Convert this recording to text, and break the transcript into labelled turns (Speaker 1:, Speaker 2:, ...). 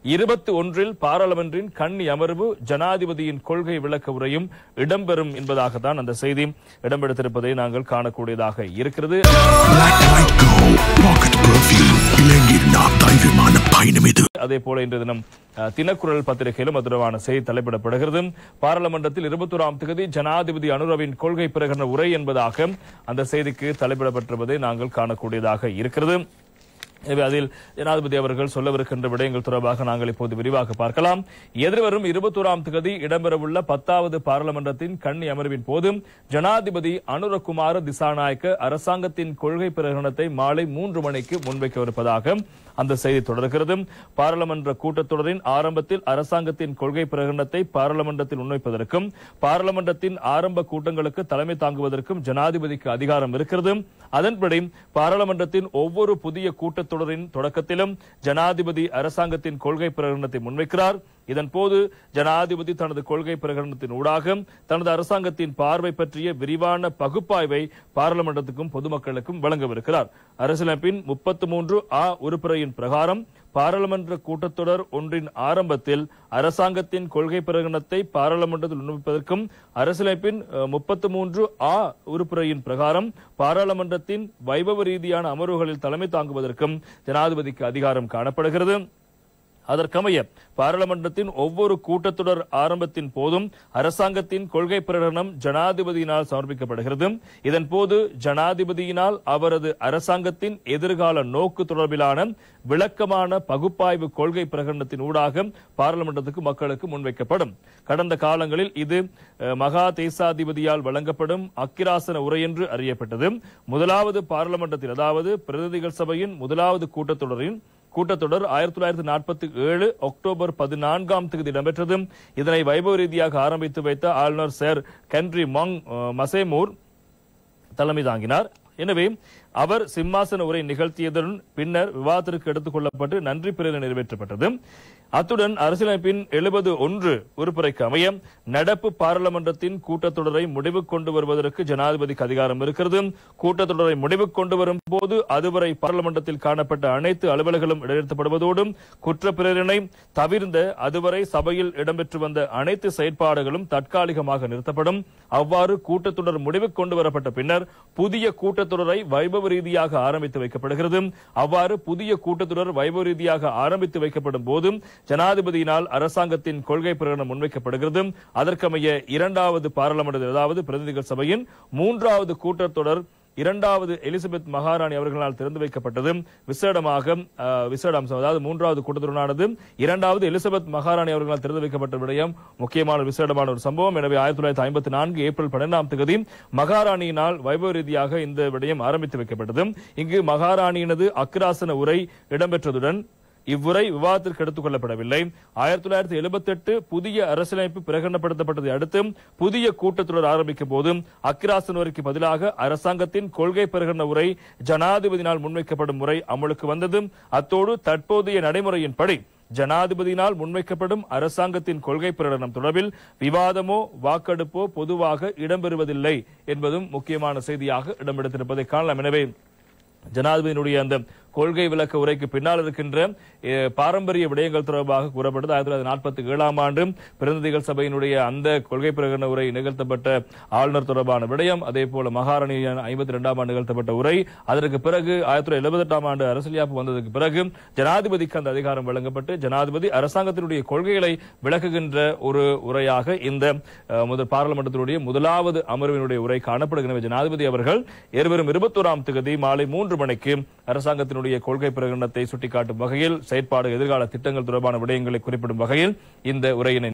Speaker 1: 21 பாராளுமன்றின் கன்னி அமர்வு ஜனாதிபதியின் கொள்கை விளக்க உரையும் இடம்பெறும் என்பதாகத்தான் அந்த செய்தி இடம்பெடுத்திருப்பதை நாங்கள் காணக்கூடியதாக இருக்கிறது. அதே போல இன்றைய தினம் தினக்குரல் பத்திரிகையிலும் தொடர்பான செய்தி தலைப்பிடப்படுகிறது. பாராளுமன்றத்தில் 21ஆம் தேதி ஜனாதிபதி அனுரவின் கொள்கை பிரகடன உரை என்பதாக அந்த செய்திக்கு தலைப்பிடப்பட்டிருப்பதை நாங்கள் காணக்கூடியதாக இருக்கிறது. எனவே அதில் ஜனாதிபதி அவர்கள் சொல்லவிருக்கின்ற விடயங்கள் தொடர்பாக நாங்கள் இப்போது விரிவாக பார்க்கலாம். எதிர்வரும் 21ஆம் தேதி இடம்பெறவுள்ள 10வது பாராளுமன்றத்தின் கன்னி அமர்வின் போது ஜனாதிபதி அனுரகுமார திசாநாயக்க அரசாங்கத்தின் கொள்கை பிரகடனத்தை மாலை 3 மணிக்கு முன்வைக்கவிருப்பதாக அந்த செய்தி தொடர்கிறது. பாராளுமன்ற கூட்டத்தொடரின் ஆரம்பத்தில் அரசாங்கத்தின் கொள்கை பிரகடனத்தை பாராளுமன்றத்தில் முன்வைப்பதற்கும் பாராளுமன்றத்தின் ஆரம்ப கூட்டங்களுக்கு தலைமை தாங்குவதற்கும் ஜனாதிபதிக்கு அதிகாரம் இருக்கிறது. அதன்படி பாராளுமன்றத்தின் ஒவ்வொரு புதிய கூட்டத்தொடரின் தொடக்கத்திலும் ஜனாதிபதி அரசாங்கத்தின் கொள்கை பிரகடனத்தை முன்வைக்கிறார். இதன்போது ஜனாதிபதி தனது கொள்கை பிரகடனத்தின் ஊடாக தனது அரசாங்கத்தின் பார்வை பற்றிய விரிவான பகுப்பாய்வை பாராளுமன்றத்துக்கும் பொதுமக்களுக்கும் வழங்கவிருக்கிறார். அரசியலமைப்பின் 33A உறுப்புரையின் பிரகாரம் பாராளுமன்ற கூட்டத்தொடர் ஒன்றின் ஆரம்பத்தில் அரசாங்கத்தின் கொள்கை பிரகடனத்தை பாராளுமன்றத்தில் முன்வைப்பதற்கும் அரசியலமைப்பின் 33A உறுப்புரையின் பிரகாரம் பாராளுமன்றத்தின் வைபவ ரீதியான அமர்வுகளில் தலைமை தாங்குவதற்கும் ஜனாதிபதிக்கு அதிகாரம் காணப்படுகிறது. அதற்கமைய பாராளுமன்றத்தின் ஒவ்வொரு கூட்டத்தொடர் ஆரம்பத்தின் போதும் அரசாங்கத்தின் கொள்கை பிரகடனம் ஜனாதிபதியினால் சமர்ப்பிக்கப்படுகிறது. இதன்போது ஜனாதிபதியினால் அவரது அரசாங்கத்தின் எதிர்கால நோக்கு தொடர்பிலான விளக்கமான பகுப்பாய்வு கொள்கை பிரகடனத்தின் ஊடாக பாராளுமன்றத்துக்கு மக்களுக்கு முன்வைக்கப்படும். கடந்த காலங்களில் இது மகா தேசாதிபதியால் வழங்கப்படும் அக்கிராசன உரை என்று அறியப்பட்டது. முதலாவது பாராளுமன்றத்தில் அதாவது பிரதிநிதிகள் சபையின் முதலாவது கூட்டத்தொடர் 1947 அக்டோபர் 14ஆம் தேதி இடம்பெற்றது. இதனை வைபவ ரீதியாக ஆரம்பித்து வைத்த ஆளுநர் சர் ஹென்றி மசேமூர் தலைமை தாங்கினார். எனவே அவர் சிம்மாசன உரை நிகழ்த்தியதுடன் பின்னர் விவாதத்திற்கு எடுத்துக் கொள்ளப்பட்டு நன்றி பிரேரணை நிறைவேற்றப்பட்டது. அத்துடன் அரசியலமைப்பின் 71 உறுப்புரைக்கு அமைய நடப்பு பாராளுமன்றத்தின் கூட்டத்தொடரை முடிவு கொண்டு வருவதற்கு ஜனாதிபதிக்கு அதிகாரம் இருக்கிறது. கூட்டத்தொடரை முடிவு கொண்டு வரும் போது அதுவரை பாராளுமன்றத்தில் காணப்பட்ட அனைத்து அலுவல்களும் இடைநிறுத்தப்படுவதோடு குற்ற பிரேரணை தவிர்ந்த அதுவரை சபையில் இடம்பெற்று வந்த அனைத்து செயற்பாடுகளும் தற்காலிகமாக நிறுத்தப்படும். அவ்வாறு கூட்டத்தொடர் முடிவு கொண்டு வரப்பட்ட பின்னர் புதிய கூட்டத்தொடரை வைபவ ரீதியாக ஆரம்பித்து வைக்கப்படுகிறது. அவ்வாறு புதிய கூட்டத்தொடர் வைபவ ரீதியாக ஆரம்பித்து வைக்கப்படும் போது ஜனாதிபதியினால் அரசாங்கத்தின் கொள்கை பிரகடனம் முன்வைக்கப்படுகிறது. அதற்கமைய 2வது பாராளுமன்ற அதாவது பிரதிநிதிகள் சபையின் 3வது கூட்டத்தொடர் 2வது எலிசபெத் மகாராணி அவர்களால் திறந்து வைக்கப்பட்டது. அதாவது 3வது கூட்டத்தொடரானது 2வது எலிசபெத் மகாராணி அவர்களால் திறந்து வைக்கப்பட்ட விடயம் முக்கியமான விசேடமான ஒரு சம்பவம். எனவே 1954 ஏப்ரல் 12ஆம் தேதி மகாராணியினால் வைபவ ரீதியாக இந்த விடயம் ஆரம்பித்து வைக்கப்பட்டது. இங்கு மகாராணியினது அக்கிராசன உரை இடம்பெற்றதுடன் இவ்வுரை விவாதத்திற்கு எடுத்துக் கொள்ளப்படவில்லை. 1978 புதிய அரசியலமைப்பு பிரகடனப்படுத்தப்பட்டதை அடுத்து புதிய கூட்டத்தொடர் ஆரம்பிக்கும் போது அக்கிராசன உரைக்கு பதிலாக அரசாங்கத்தின் கொள்கை பிரகடன உரை ஜனாதிபதியினால் முன்வைக்கப்படும் முறை அமலுக்கு வந்தது. அத்தோடு தற்போதைய நடைமுறையின்படி ஜனாதிபதியினால் முன்வைக்கப்படும் அரசாங்கத்தின் கொள்கை பிரகடனம் தொடர்பில் விவாதமோ வாக்கெடுப்போ பொதுவாக இடம்பெறுவதில்லை என்பதும் முக்கியமான செய்தியாக இடம்பெடுத்திருப்பதை காணலாம். எனவே ஜனாதிபதியினுடைய அந்த கொள்கை விளக்க உரைக்கு பின்னால் இருக்கின்ற பாரம்பரிய விடயங்கள் தொடர்பாக கூறப்பட்டது. 1947ஆம் ஆண்டு பிரதிநிதிகள் சபையினுடைய அந்த கொள்கை பிரகடன உரை நிகழ்த்தப்பட்ட ஆளுநர் தொடர்பான விடயம், அதே போல மகாராணி 52ஆம் ஆண்டு நிகழ்த்தப்பட்ட உரை, அதற்கு பிறகு 1978ஆம் ஆண்டு அரசியல் வந்ததற்கு பிறகு ஜனாதிபதிக்கு அந்த அதிகாரம் வழங்கப்பட்டு ஜனாதிபதி அரசாங்கத்தினுடைய கொள்கைகளை விளக்குகின்ற ஒரு உரையாக இந்த பாராளுமன்றத்தினுடைய முதலாவது அமர்வினுடைய உரை காணப்படுகின்ற ஜனாதிபதி அவர்கள் எதிர்வரும் 21ஆம் தேதி மாலை 3 மணிக்கு அரசாங்கத்தினுடைய கொள்கை பிரகடனத்தை சுட்டிக்காட்டும் வகையில் செயற்பாடு எதிர்கால திட்டங்கள் தொடர்பான விடயங்களை குறிப்பிடும் வகையில் இந்த உரையினை